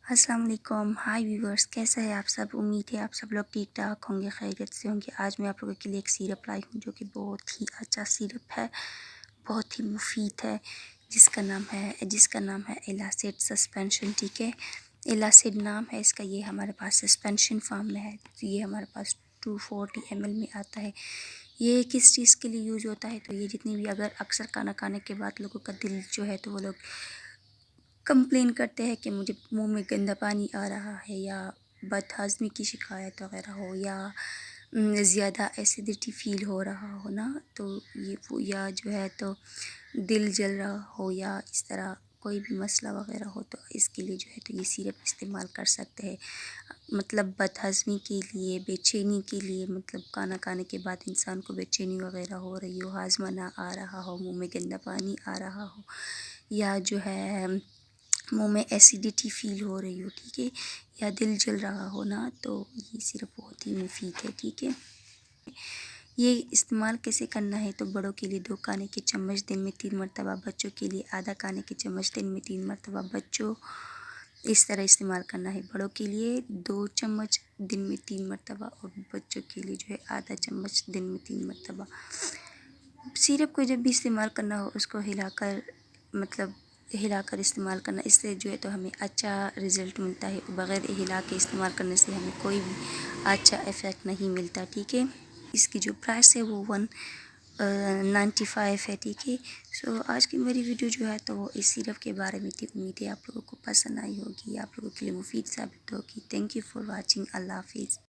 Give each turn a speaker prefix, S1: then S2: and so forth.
S1: السلام علیکم، high viewers, کیسے ہیں آپ سب؟ امید ہے آپ سب لوگ ٹھیک ٹھاک ہوں گے، خیریت سے ہوں گے۔ آج میں آپ لوگوں کے لیے ایک سیرپ لائی ہوں جو کہ بہت ہی اچھا سیرپ ہے، بہت ہی مفید ہے، جس کا نام ہے ایلاسٹ سسپینشن، ٹھیک ہے۔ ایلاسٹ نام ہے اس کا، یہ ہمارے پاس سسپینشن فارم میں ہے، یہ ہمارے پاس 240 ml میں آتا ہے۔ یہ کس چیز کے لیے یوز ہوتا ہے؟ تو یہ جتنی بھی اگر اکثر کھانا کھانے کے بعد لوگوں کا دل جو ہے تو وہ لوگ کمپلین کرتے ہیں کہ مجھے منہ میں گندا پانی آ رہا ہے، یا بد ہضمی کی شکایت وغیرہ ہو، یا زیادہ ایسیڈیٹی فیل ہو رہا ہو نا، تو یا جو ہے تو دل جل رہا ہو، یا اس طرح کوئی بھی مسئلہ وغیرہ ہو، تو اس کے لیے جو ہے تو یہ سیرپ استعمال کر سکتے ہیں۔ مطلب بد ہضمی کے لیے، بے چینی کے لیے، مطلب کھانا کھانے کے بعد انسان کو بے چینی وغیرہ ہو رہی ہو، ہاضمہ نہ آ رہا ہو، منہ میں گندا پانی آ رہا ہو، یا جو ہے منہ میں ایسیڈیٹی فیل ہو رہی ہو، ٹھیک ہے، یا دل جل رہا ہو نا، تو یہ صرف بہت ہی مفید ہے، ٹھیک ہے۔ یہ استعمال کیسے کرنا ہے؟ تو بڑوں کے لیے 2 کھانے کے چمچ دن میں 3 مرتبہ، بچوں کے لیے آدھا کھانے کے چمچ دن میں 3 مرتبہ، بچوں اس طرح استعمال کرنا ہے۔ بڑوں کے لیے 2 چمچ دن میں 3 مرتبہ، اور بچوں کے لیے جو ہے آدھا چمچ دن میں 3 مرتبہ۔ سیرپ کو جب بھی استعمال کرنا ہو اس کو ہلا کر استعمال کرنا، اس سے جو ہے تو ہمیں اچھا رزلٹ ملتا ہے۔ بغیر ہلا کے استعمال کرنے سے ہمیں کوئی بھی اچھا ایفیکٹ نہیں ملتا، ٹھیک ہے۔ اس کی جو پرائس ہے وہ 195 ہے، ٹھیک ہے۔ سو آج کی میری ویڈیو جو ہے تو وہ اس سیرپ کے بارے میں تھی۔ امید ہے آپ لوگوں کو پسند آئی ہوگی، آپ لوگوں کے لیے مفید ثابت ہوگی۔ تھینک یو فار واچنگ، اللہ حافظ۔